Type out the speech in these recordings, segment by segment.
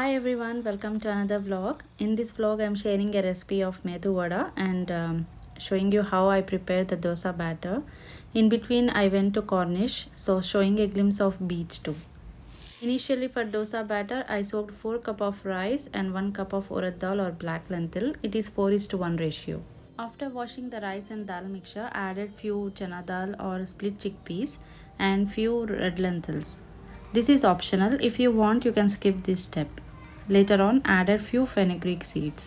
Hi everyone, welcome to another vlog. In this vlog, I'm sharing a recipe of Medu Vada and showing you how I prepare the dosa batter. In between, I went to Cornish, so showing a glimpse of beach too. Initially for dosa batter, I soaked 4 cup of rice and 1 cup of urad dal or black lentil. It is 4:1 ratio. After washing the rice and dal mixture, I added few chana dal or split chickpeas and few red lentils. This is optional. If you want, you can skip this step. Later on, added few fenugreek seeds.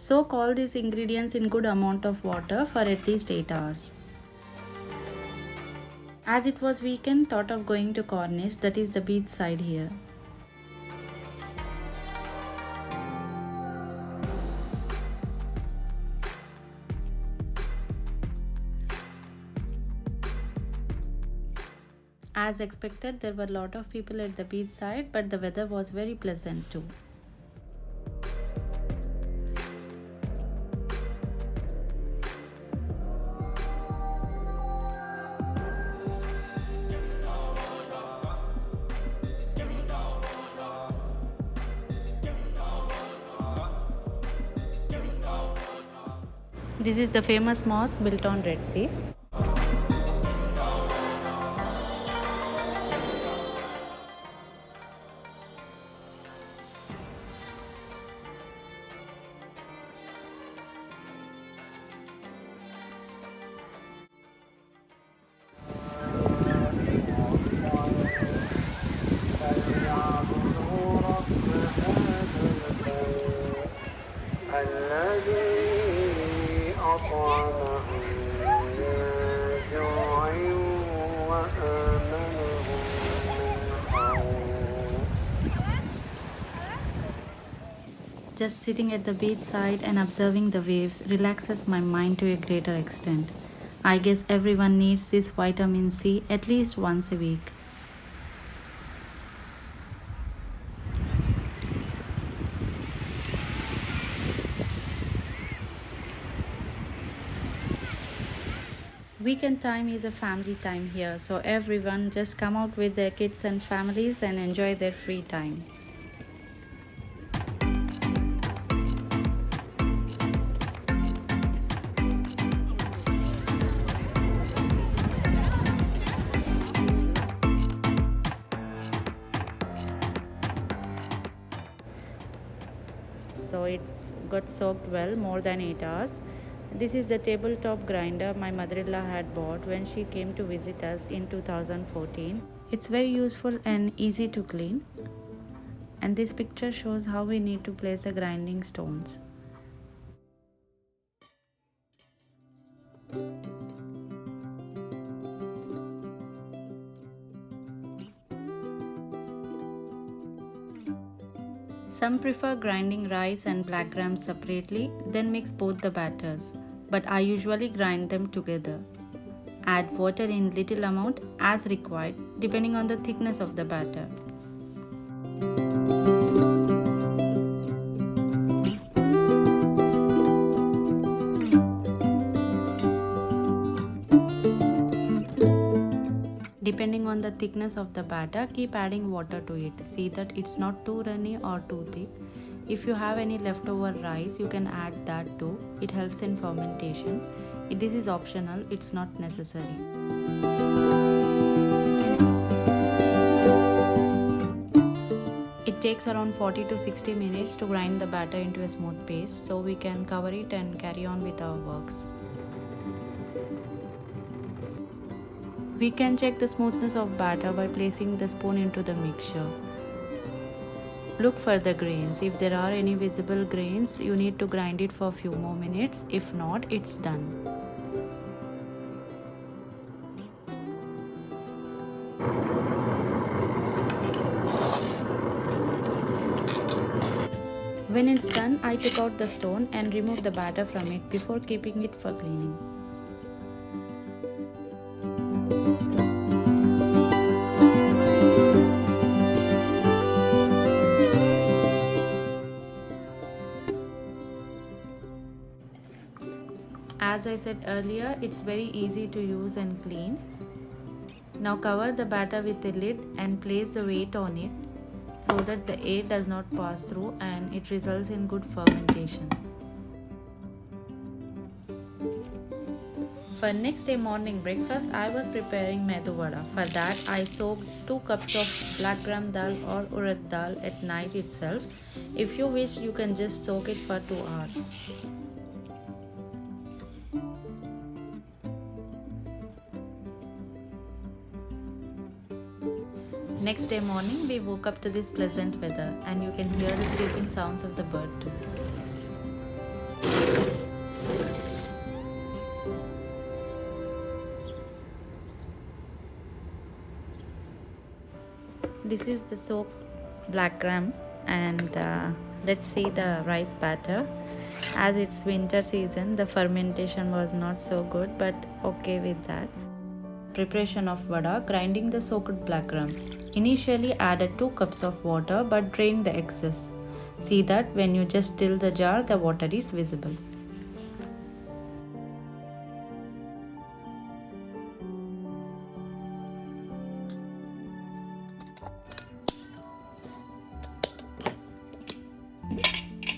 Soak all these ingredients in good amount of water for at least 8 hours. As it was weekend, thought of going to Cornish, that is the beach side here. As expected, there were a lot of people at the beach side, but the weather was very pleasant too. This is the famous mosque built on Red Sea. Just sitting at the beachside and observing the waves relaxes my mind to a greater extent. I guess everyone needs this vitamin C at least once a week. Weekend time is a family time here, so everyone just come out with their kids and families and enjoy their free time. So it's got soaked well, more than 8 hours. This is the tabletop grinder my mother-in-law had bought when she came to visit us in 2014. It's very useful and easy to clean. And this picture shows how we need to place the grinding stones. Some prefer grinding rice and black gram separately, then mix both the batters, but I usually grind them together. Add water in little amount as required depending on the thickness of the batter. Depending on the thickness of the batter, keep adding water to it. See that it's not too runny or too thick. If you have any leftover rice, you can add that too. It helps in fermentation. This is optional, it's not necessary. It takes around 40 to 60 minutes to grind the batter into a smooth paste, so we can cover it and carry on with our works. We can check the smoothness of batter by placing the spoon into the mixture. Look for the grains. If there are any visible grains, you need to grind it for a few more minutes. If not, it's done. When it's done, I took out the stone and removed the batter from it before keeping it for cleaning. As I said earlier, it's very easy to use and clean. Now cover the batter with a lid and place the weight on it. so that the air does not pass through and it results in good fermentation. For next day morning breakfast, I was preparing medu vada. For that, I soaked 2 cups of black gram dal or urad dal at night itself. If you wish, you can just soak it for 2 hours. Next day morning, we woke up to this pleasant weather, and you can hear the chirping sounds of the bird too. This is the soaked black gram, and let's see the rice batter. As it's winter season, the fermentation was not so good, but okay with that. Preparation of vada: grinding the soaked black gram. Initially added 2 cups of water but drain the excess. See that when you just still the jar, the water is visible.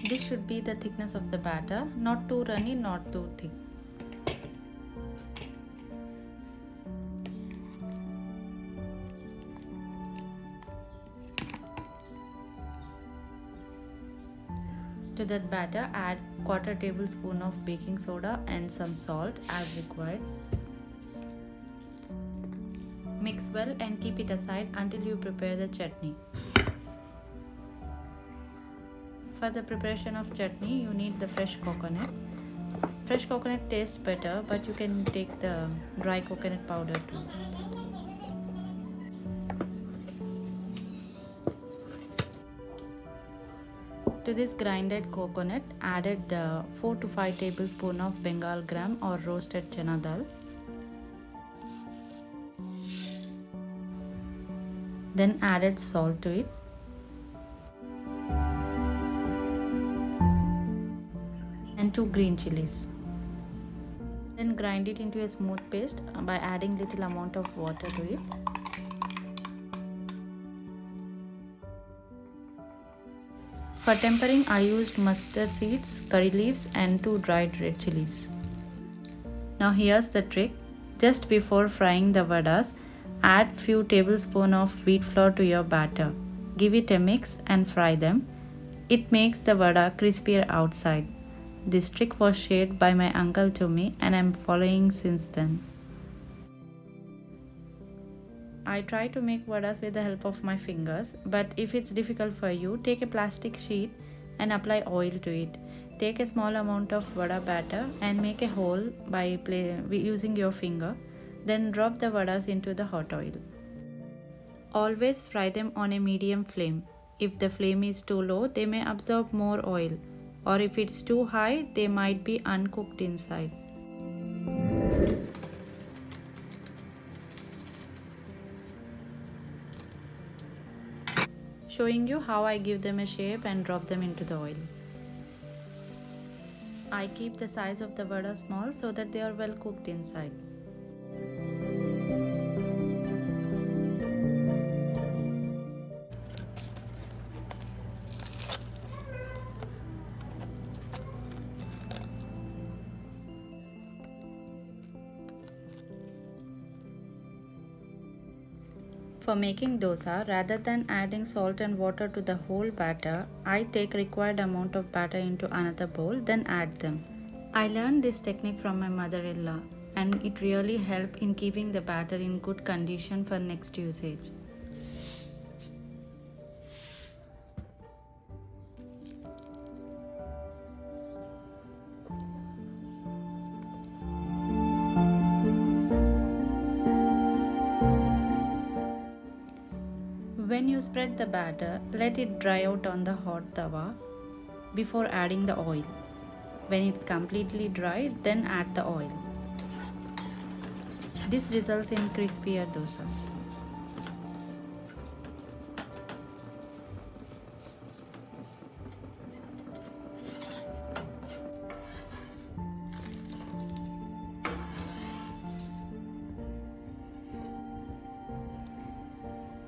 This should be the thickness of the batter, not too runny, not too thick. To that batter, add quarter tablespoon of baking soda and some salt as required. Mix well and keep it aside until you prepare the chutney. For the preparation of chutney, you need the fresh coconut. Fresh coconut tastes better, but you can take the dry coconut powder too. To this grinded coconut, added 4 to 5 tablespoons of Bengal gram or roasted chana dal. Then added salt to it. And 2 green chilies. Then grind it into a smooth paste by adding little amount of water to it. For tempering, I used mustard seeds, curry leaves and 2 dried red chilies. Now here's the trick. Just before frying the vadas, add few tablespoons of wheat flour to your batter. Give it a mix and fry them. It makes the vada crispier outside. This trick was shared by my uncle to me and I am following since then. I try to make vadas with the help of my fingers, but if it's difficult for you, take a plastic sheet and apply oil to it. Take a small amount of vada batter and make a hole by using your finger. Then drop the vadas into the hot oil. Always fry them on a medium flame. If the flame is too low, they may absorb more oil, or if it's too high, they might be uncooked inside. Showing you how I give them a shape and drop them into the oil. I keep the size of the vada small so that they are well cooked inside. For making dosa, rather than adding salt and water to the whole batter, I take required amount of batter into another bowl, then add them. I learned this technique from my mother-in-law, and it really helped in keeping the batter in good condition for next usage. When you spread the batter, let it dry out on the hot tawa before adding the oil. When it's completely dry, then add the oil. This results in crispier dosas.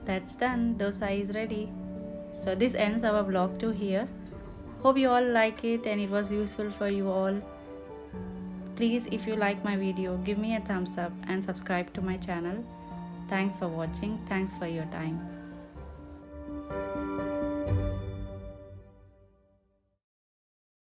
That's done. Dosa is ready. So this ends our vlog to here. Hope you all like it and it was useful for you all. Please, if you like my video, give me a thumbs up and subscribe to my channel. Thanks for watching. Thanks for your time.